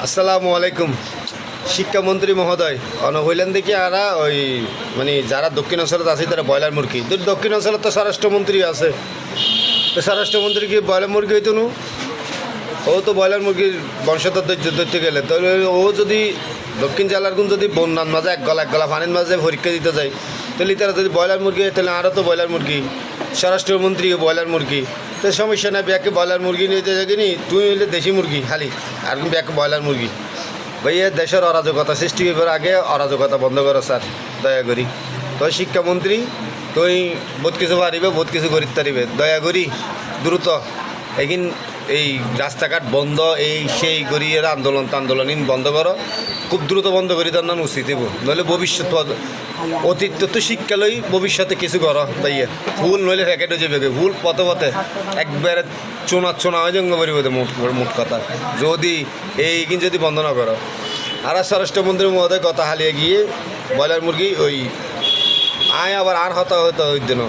আসসালামু আলাইকুম। শিক্ষামন্ত্রী মহোদয় হইলেন দেখি আরা ওই মানে যারা দক্ষিণ অঞ্চলত আছে তারা ব্রয়লার মুরগি দক্ষিণ অঞ্চলত তো স্বরাষ্ট্রমন্ত্রী আছে, তো স্বরাষ্ট্রমন্ত্রী কি ব্রয়লার মুরগি হইতো নু? ও তো ব্রয়লার মুরগির বংশধর ধরতে গেলে তাহলে ও যদি দক্ষিণ জেলার গুণ যদি বন্যার মাঝে এক গলা পানির মাঝে পরীক্ষা দিতে যায়, তাহলে তারা যদি ব্রয়লার মুরগি হয় তাহলে আরও তো ব্রয়লার মুরগি, স্বরাষ্ট্রমন্ত্রী ব্রয়লার মুরগি, তো সমস্যা নাই। ব্যাকে ব্রয়লার মুরগি নিতে যাবি তুই হইলে দেশি মুরগি খালি, আর ব্যাকে ব্রয়লার মুরগি। ভাইয়া দেশের অরাজকতা সৃষ্টি হইবার আগে অরাজকতা বন্ধ করো স্যার, দয়া করি। তো শিক্ষামন্ত্রী তুই বহুত কিছু পারিবে, বহুত কিছু করিতে পারিবে, দয়া করি দ্রুত এগিন এই রাস্তাঘাট বন্ধ এই সেই করি এর আন্দোলন বন্ধ করো, খুব দ্রুত বন্ধ করি তার নাম উচিত হইব, নইলে ভবিষ্যৎ অতীত তো শিক্ষা লই ভবিষ্যতে কিছু করো ভাইয়া। ভুল নইলে প্যাকেট হয়ে যাবে, ভুল পথে একবারে চোনা হয়ে জঙ্গ পরিব মোট কথা, যদি এই কিন্তু যদি বন্ধ না করো। আর স্বরাষ্ট্রমন্ত্রী মহোদয় কথা হালিয়ে গিয়ে ব্রয়লার মুরগি ওই আবার আর হতা হতে হইতে না,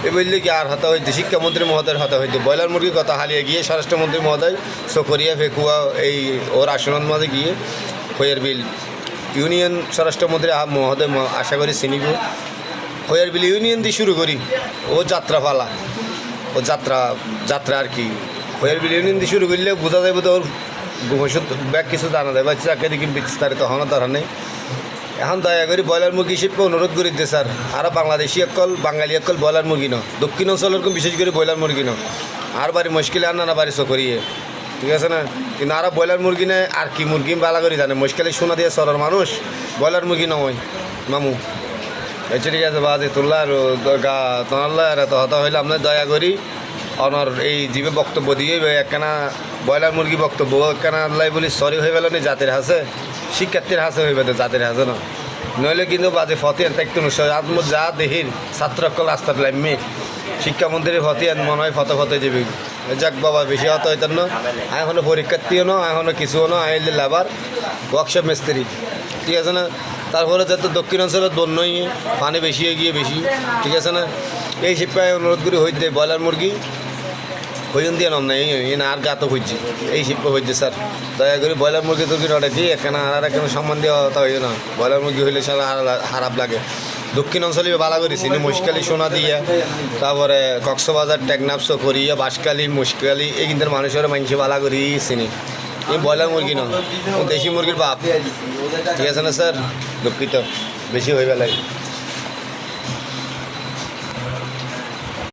এ বললে কি আর হতা হইতে শিক্ষামন্ত্রী মহোদয়ের হতা হইতে ব্রয়লার মুরগির কথা হালিয়ে গিয়ে স্বরাষ্ট্রমন্ত্রী মহোদয় সকরিয়া ফেকুয়া এই ওর আসনের মাঝে গিয়ে খৈয়ার বিল ইউনিয়ন স্বরাষ্ট্রমন্ত্রী মহোদয় আশা করি চিনিব। খৈয়ার বিল ইউনিয়ন দিয়ে শুরু করি ও যাত্রাপালা, ও যাত্রা আর কি খৈয়ার বিল ইউনিয়ন দিয়ে শুরু করলে বোঝা যাবে তো ওর ভবিষ্যৎ ব্যাগ কিছু জানা যায়, বাচ্চাকে দেখি বিস্তারিত হওয়ার দরকার নেই। এখন দয়া করি ব্রয়লার মুরগি হিসেবে অনুরোধ করি দে স্যার, আরও বাংলাদেশি অকল বাঙালি অকল ব্রয়লার মুরগি ন, দক্ষিণ অঞ্চলের বিশেষ করে ব্রয়লার মুরগি ন, আর বাড়ি মুশকিলে আর নানা বাড়ি চকরিয়ে, ঠিক আছে না? কিন্তু আরও ব্রয়লার মুরগি নেই আর কি মুরগি বালা করি জানে মুশকিলে শোনা দিয়ে সরার মানুষ ব্রয়লার মুরগি নয় মামু। ঠিক আছে বাজে তুল্লা আর গা তোনাল্লা আর হতা হইলে আপনার দয়া করি অনর এই জীবে বক্তব্য দিয়ে একখানা ব্রয়লার মুরগি বক্তব্য একখানা আল্লাহ বলি সরি হয়ে গেল নি জাতির হাসে, শিক্ষার্থীর হাসে হইবে জাতির হাসে না, নইলে কিন্তু বাজে ফতিয়ান থাকতো আত্ম যা দেহির ছাত্রকল রাস্তার লাইমে শিক্ষামন্ত্রীর ফতিয়ান মনে হয় ফতে যাবি। যাক বাবা বেশি হতে হইতেন না, এখনও পরীক্ষার্থীও না, এখনও কিছুও না, আইলে লেবার ওয়ার্কশপ মিস্ত্রি, ঠিক আছে না? তারপরে যাতে দক্ষিণ অঞ্চলের বন্যই পানি বেশি হয়ে গিয়ে বেশি, ঠিক আছে না? এই শিল্পায় অনুরোধ করে হইতে ব্রয়লার মুরগি হইন দিয়ে নম নাই না আর গাতো খুঁজছি এই শিল্প হইছে স্যার, দয়া করে ব্রয়লার মুরগি তুরগি ওটা কি এখানে আর এখানে সম্মান দেওয়া হতা হইও না, ব্রয়লার মুরগি হইলে সারা খারাপ লাগে। দক্ষিণ অঞ্চলে বালা করেছি মুশকালি সোনা দিয়া, তারপরে কক্সবাজার টেকনাফ করিয়া বাঁশকালি মুশকালি এই কিন্তু মানুষের মানুষে বালা করি চিনি, এই ব্রয়লার মুরগি না দেশি মুরগির বাপ, ঠিক আছে না স্যার? দুঃখিত বেশি হয়ে গেলে।